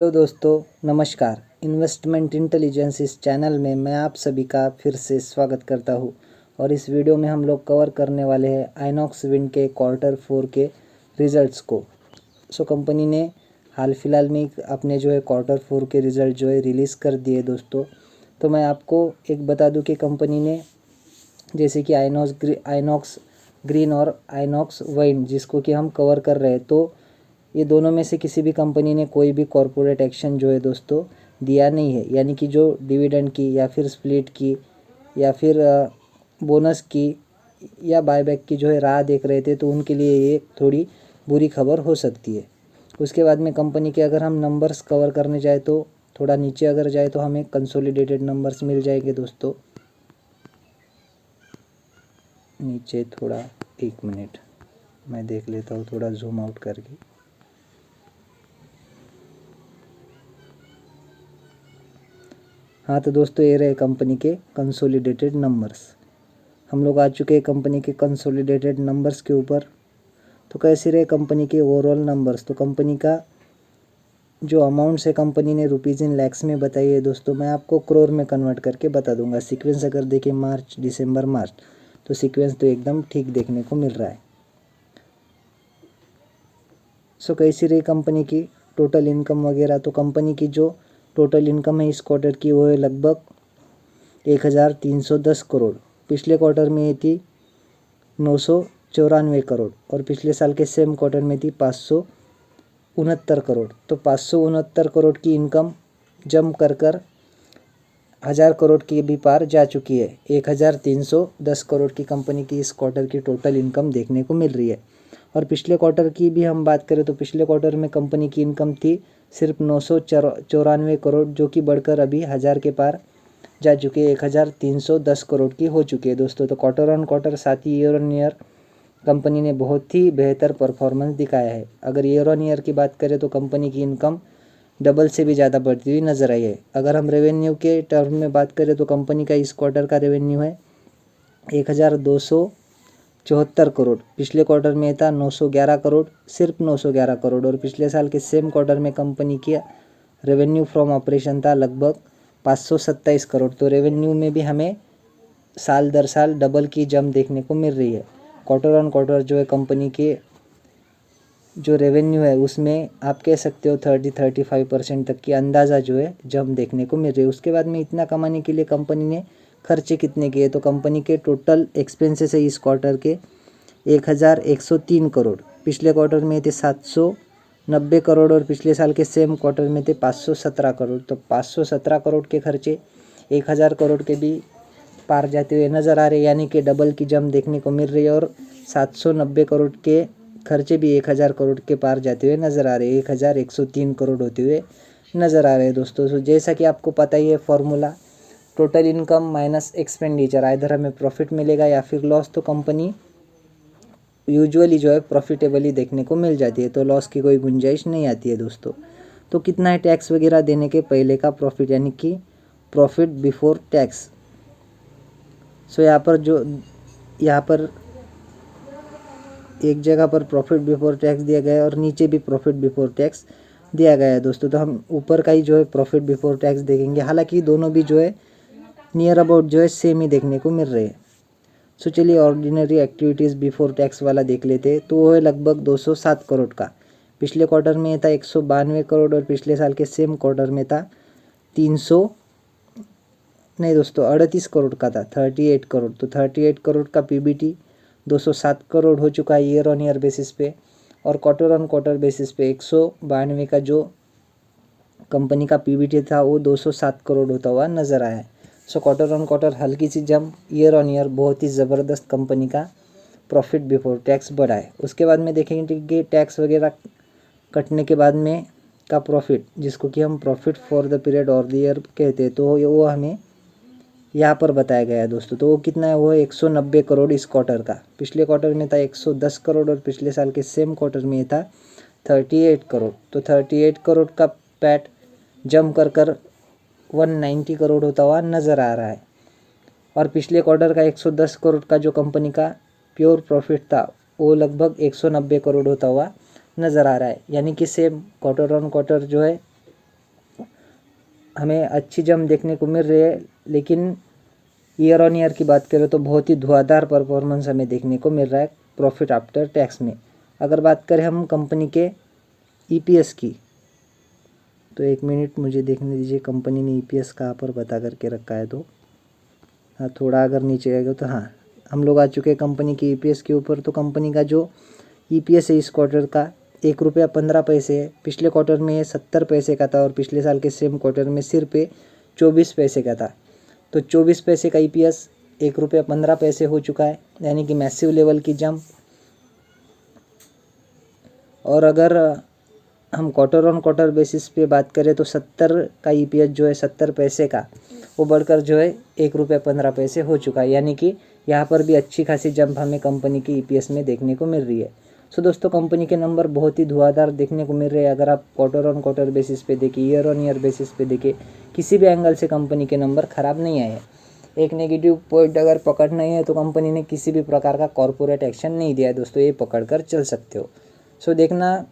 तो दोस्तों नमस्कार। इन्वेस्टमेंट इंटेलिजेंस इस चैनल में मैं आप सभी का फिर से स्वागत करता हूं और इस वीडियो में हम लोग कवर करने वाले हैं आइनॉक्स विंड के Q4 के रिज़ल्ट्स को। कंपनी ने हाल फिलहाल में अपने Q4 के रिज़ल्ट रिलीज़ कर दिए दोस्तों। तो मैं आपको एक बता दूं कि कंपनी ने जैसे कि आइनॉक्स ग्रीन और आइनॉक्स वाइन जिसको कि हम कवर कर रहे हैं, तो ये दोनों में से किसी भी कंपनी ने कोई भी कॉरपोरेट एक्शन दोस्तों दिया नहीं है। यानी कि जो डिविडेंड की या फिर स्प्लिट की या फिर बोनस की या बायबैक की राह देख रहे थे, तो उनके लिए ये थोड़ी बुरी खबर हो सकती है। उसके बाद में कंपनी के अगर हम नंबर्स कवर करने जाए तो थोड़ा नीचे अगर जाए तो हमें कंसोलिडेटेड नंबर्स मिल जाएंगे दोस्तों। नीचे थोड़ा 1 मिनट मैं देख लेता हूँ थोड़ा जूम आउट करके। हाँ तो दोस्तों ये रहे कंपनी के कंसोलिडेटेड नंबर्स। हम लोग आ चुके हैं कंपनी के कंसोलिडेटेड नंबर्स के ऊपर। तो कैसे रहे कंपनी के ओवरऑल नंबर्स। तो कंपनी का जो अमाउंट्स है कंपनी ने रुपीज़ इन लैक्स में बताई है दोस्तों, मैं आपको करोड़ में कन्वर्ट करके बता दूंगा। सीक्वेंस अगर देखें मार्च दिसंबर मार्च, तो सीक्वेंस तो एकदम ठीक देखने को मिल रहा है। कैसी रही कंपनी की टोटल इनकम वगैरह। तो कंपनी की जो टोटल इनकम है इस क्वार्टर की वो है लगभग 1310 करोड़। पिछले क्वार्टर में ये थी 994 करोड़ और पिछले साल के सेम क्वार्टर में थी 569 करोड़। तो 569 करोड़ की इनकम जम कर 1000 करोड़ की भी पार जा चुकी है। 1310 करोड़ की कंपनी की इस क्वार्टर की टोटल इनकम देखने को मिल रही है। और पिछले क्वार्टर की भी हम बात करें तो पिछले क्वार्टर में कंपनी की इनकम थी सिर्फ 994 करोड़, जो कि बढ़कर अभी 1000 के पार जा चुके हैं। 1310 करोड़ की हो चुकी है दोस्तों। तो क्वार्टर ऑन क्वार्टर साथ ही ईयर ऑन ईयर कंपनी ने बहुत ही बेहतर परफॉर्मेंस दिखाया है। अगर ईयर ऑन ईयर की बात करें तो कंपनी की इनकम डबल से भी ज़्यादा बढ़ती हुई नजर आई है। अगर हम रेवेन्यू के टर्म में बात करें तो कंपनी का इस क्वार्टर का रेवेन्यू है 1274 करोड़। पिछले क्वार्टर में था 911 करोड़, सिर्फ 911 करोड़। और पिछले साल के सेम क्वार्टर में कंपनी की रेवेन्यू फ्रॉम ऑपरेशन था लगभग 527 करोड़। तो रेवेन्यू में भी हमें साल दर साल डबल की जंप देखने को मिल रही है। क्वार्टर ऑन क्वार्टर कंपनी के जो रेवेन्यू है उसमें आप कह सकते हो 30-35% तक की अंदाज़ा जंप देखने को मिल रही है। उसके बाद में इतना कमाने के लिए कंपनी ने खर्चे कितने किए। तो कंपनी के टोटल एक्सपेंसेस है इस क्वार्टर के 1103 करोड़। पिछले क्वार्टर में थे 790 करोड़ और पिछले साल के सेम क्वार्टर में थे 517 करोड़। तो 517 करोड़ के खर्चे 1000 करोड़ के भी पार जाते हुए नज़र आ रहे, यानी कि डबल की जंप देखने को मिल रही है। और 790 करोड़ के खर्चे भी 1000 करोड़ के पार जाते हुए नज़र आ रहे हैं, 1103 करोड़ होते हुए नज़र आ रहे हैं दोस्तों। जैसा कि आपको पता ही है formula, total income minus expenditure, either हमें प्रॉफिट मिलेगा या फिर लॉस। तो कंपनी यूजुअली प्रॉफिटेबली देखने को मिल जाती है, तो लॉस की कोई गुंजाइश नहीं आती है दोस्तों। तो कितना है टैक्स वगैरह देने के पहले का प्रॉफिट, यानी कि प्रॉफिट बिफोर टैक्स। यहाँ पर एक जगह पर प्रॉफिट बिफोर टैक्स दिया गया है और नीचे भी प्रॉफिट बिफोर टैक्स दिया गया है दोस्तों। तो हम ऊपर का ही प्रॉफिट बिफोर टैक्स देखेंगे, हालांकि दोनों भी नियर अबाउट सेम ही देखने को मिल रहे हैं। चलिए ऑर्डिनरी एक्टिविटीज़ बिफोर टैक्स वाला देख लेते हैं। तो वो है लगभग 207 करोड़ का। पिछले क्वार्टर में था 192 करोड़ और पिछले साल के सेम क्वार्टर में था 38 करोड़ का था, 38 करोड़। तो 38 करोड़ का पीबीटी 207 करोड़ हो चुका है ईयर ऑन ईयर बेसिस पे। और क्वार्टर ऑन क्वार्टर बेसिस पे 192 का जो कंपनी का पीबीटी था वो 207 करोड़ होता हुआ नज़र आया है। क्वार्टर ऑन क्वार्टर हल्की सी जंप, ईयर ऑन ईयर बहुत ही ज़बरदस्त कंपनी का प्रॉफिट बिफोर टैक्स बढ़ा है। उसके बाद में देखेंगे कि टैक्स वगैरह कटने के बाद में का प्रॉफिट, जिसको कि हम प्रॉफिट फॉर द पीरियड और द ईयर कहते हैं, तो वो हमें यहाँ पर बताया गया है दोस्तों। तो वो कितना है, वो है 190 करोड़ इस क्वार्टर का। पिछले क्वार्टर में था 110 करोड़ और पिछले साल के सेम क्वार्टर में था 38 करोड़। तो 38 करोड़ का पैट जम कर 190 करोड़ होता हुआ नज़र आ रहा है। और पिछले क्वार्टर का 110 करोड़ का जो कंपनी का प्योर प्रॉफिट था वो लगभग 190 करोड़ होता हुआ नज़र आ रहा है। यानी कि सेम क्वार्टर ऑन क्वार्टर हमें अच्छी जंप देखने को मिल रही है, लेकिन ईयर ऑन ईयर की बात करें तो बहुत ही धुआंधार परफॉर्मेंस हमें देखने को मिल रहा है प्रॉफिट आफ्टर टैक्स में। अगर बात करें हम कंपनी के ईपीएस की, तो 1 मिनट मुझे देखने दीजिए कंपनी ने ईपीएस कहाँ पर बता करके रखा है। तो हाँ, थोड़ा अगर नीचे आएगा तो हाँ, हम लोग आ चुके हैं कंपनी की ईपीएस के ऊपर। तो कंपनी का जो ईपीएस है इस क्वार्टर का 1 रुपया 15 पैसे है। पिछले क्वार्टर में 70 पैसे का था और पिछले साल के सेम क्वार्टर में सिर्फ 24 पैसे का था। तो 24 पैसे का ईपीएस 1 रुपया 15 पैसे हो चुका है, यानी कि मैसिव लेवल की जंप। और अगर हम क्वार्टर ऑन क्वार्टर बेसिस पे बात करें तो 70 का ईपीएस जो है 70 पैसे का, वो बढ़कर जो है 1 रुपया 15 पैसे हो चुका है, यानी कि यहाँ पर भी अच्छी खासी जंप हमें कंपनी की ईपीएस में देखने को मिल रही है। सो दोस्तों, कंपनी के नंबर बहुत ही धुआंधार देखने को मिल रहे हैं। अगर आप क्वार्टर ऑन क्वार्टर बेसिस पे देखें, ईयर ऑन ईयर बेसिस पे देखें, किसी भी एंगल से कंपनी के नंबर ख़राब नहीं आए हैं। एक नेगेटिव पॉइंट अगर पकड़ना ही है तो कंपनी ने किसी भी प्रकार का कॉर्पोरेट एक्शन नहीं दिया है दोस्तों, ये पकड़ कर चल सकते हो। सो देखना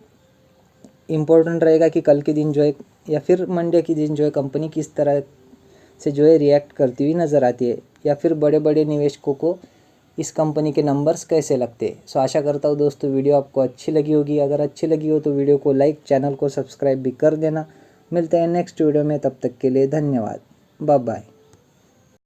इम्पोर्टेंट रहेगा कि कल के दिन जो है या फिर मंडे के दिन जो है कंपनी किस तरह से जो है रिएक्ट करती हुई नज़र आती है, या फिर बड़े बड़े निवेशकों को इस कंपनी के नंबर्स कैसे लगते हैं। सो आशा करता हूँ दोस्तों वीडियो आपको अच्छी लगी होगी। अगर अच्छी लगी हो तो वीडियो को लाइक, चैनल को सब्सक्राइब भी कर देना। मिलते हैं नेक्स्ट वीडियो में, तब तक के लिए धन्यवाद, बाय बाय।